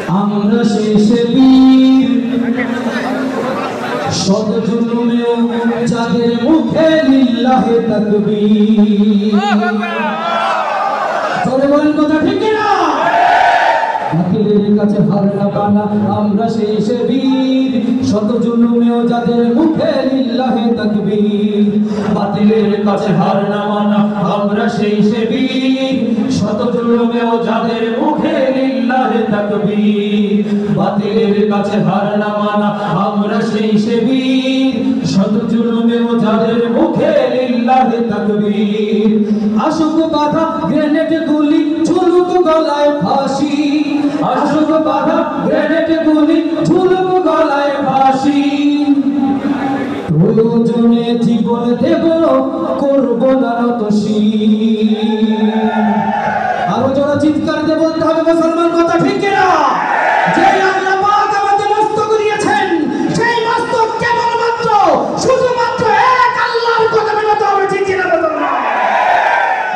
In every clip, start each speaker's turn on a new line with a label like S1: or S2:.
S1: আমরা শেষে বীর শত জুলুমেও যাদের মুখে লিল্লাহে তাকবীর। চলে বলেন কথা ঠিক না? বাতিলের কাছে হার না মানা আমরা শেষে বীর শত জুলুমেও যাদের মুখে লিল্লাহে তাকবীর। বাতিলের কাছে হার না মানা আমরা শেষে বীর শত জুলুমেও যাদের মুখে লিল্লাহে তাকবীর। বাতিলের কাছে হার না মানা আমরা শেষে বীর শত জুলুমেও যাদের মুখে লিল্লাহে তাকবীর। আসুক বাধা গ্রেনেড গুলি ঝুলুক গলায় ফাঁসি, আসুক বাধা গ্রেনেড গুলি ঝুলুক গলায় ফাঁসি। প্রয়োজনে জীবন দেব করব না তসির। আরো যারা চিৎকার দিয়ে বলতে হবে মুসলমান কথা ঠিক না? যে আল্লাহ পাক আমাদের মস্তক দিয়েছেন সেই মস্তক কেবলমাত্র শুধুমাত্র এক আল্লাহর কদমে নত হবে, ঠিক না মুসলমান?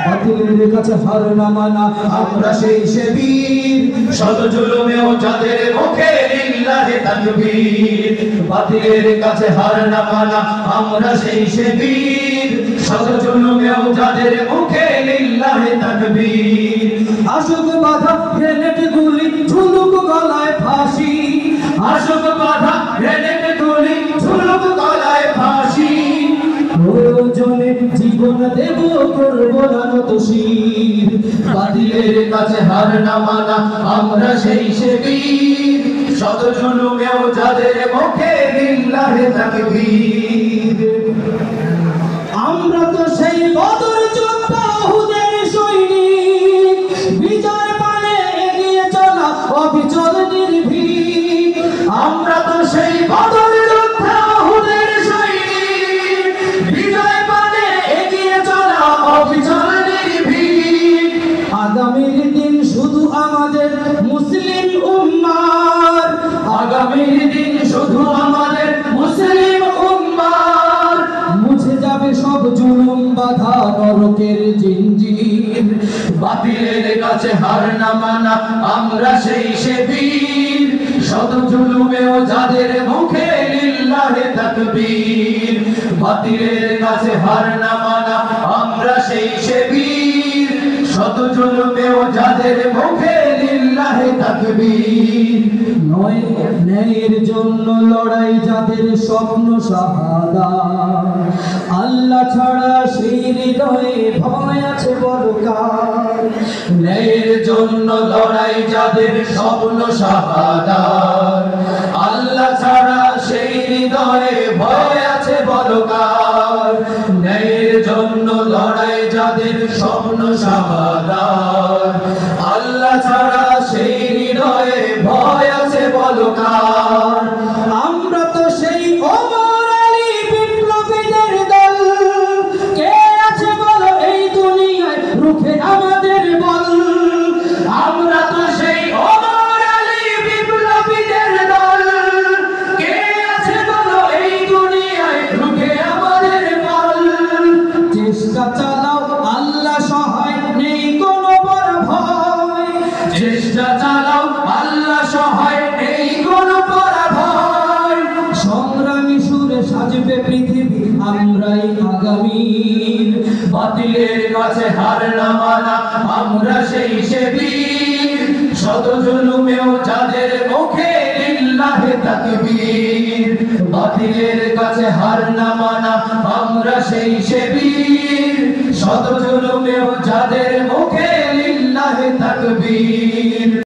S1: বাতিলের কাছে হার না মানা আমরা শেষে বীর শত জুলুমেও যাদের মুখে লিল্লাহে তাকবীর। বাতিলের কাছে হার না মানা আমরা শেষে বীর শত জুলুমেও যাদের মুখে লিল্লাহে তাকবীর। আসুক বাধা গ্রেনেড গুলি ঝুলুক গলায় ফাঁসি, আসুক বাধা গ্রেনেড গুলি ঝুলুক গলায় ফাঁসি। প্রয়োজনে জীবন দেব করব না তসির। বাতিলের কাছে হার না মানা আমরা শেষে বীর শত জুলুমেও যাদের মুখে লিল্লাহে তাকবীর। আমরা তো সেই বদর যোদ্ধা উহুদের সৈনিক, বিজয় পানে এগিয়ে চলা অবিচল নির্ভীক। আমরা তো সেই বদর যোদ্ধা উহুদের সৈনিক, বিজয় পানে এগিয়ে চলা অবিচল নির্ভীক। আগামীর দিন শুধু আমাদের মুসলিম উম্মার, আগামীর দিন শুধু আমাদের মুসলিম উম্মার। মুছে যাবে সব জুলুম বাধা নরকের জিঞ্জির। বাতিলের কাছে হার না মানা আমরা শেষে বীর শত জুলুমেও যাদের মুখে লিল্লাহে তাকবীর। বাতিলের কাছে হার না মানা আমরা শেষে বীর শত জুলুমেও যাদের মুখে লিল্লাহে তাকবীর। নয় ন্যায়ের জন্য লড়াই যাদের স্বপ্ন শাহাদাত, আল্লাহ ছাড়া সেই হৃদয়ে ভয় আছে বলকার। ন্যায়ের জন্য লড়াই যাদের স্বপ্ন শাহাদাত, আল্লাহ ছাড়া সেই হৃদয়ে ভয় আছে বলকার। ন্যায়ের জন্য লড়াই যাদের স্বপ্ন শাহাদাত, আল্লাহ ছাড়া সেই হৃদয়ে ভয় আছে বলকার। আমরা তো সেই ওমর আলী বিপ্লবীদের দল, কে আছে বলো এই দুনিয়ায় রুখে আমাদের বল। আমরা তো সেই ওমর আলী বিপ্লবীদের দল, কে আছে বলো এই দুনিয়ায় রুখে আমাদের বল। চেষ্টা চালাও আল্লাহ সহায় নেই কোনো বড় ভয়, চেষ্টা চালাও আল্লাহ সহায় নেই কোনো বড় ভয়। সংগ্রামী সুরে সাজবে পৃথিবী আমরাই আগামীর। বাতিলের কাছে হার না মানা আমরা শেষে বীর শত জুলুমেও যাদের মুখে লিল্লাহে তাকবীর। বাতিলের কাছে হার না মানা আমরা শেষে বীর শত জুলুমেও যাদের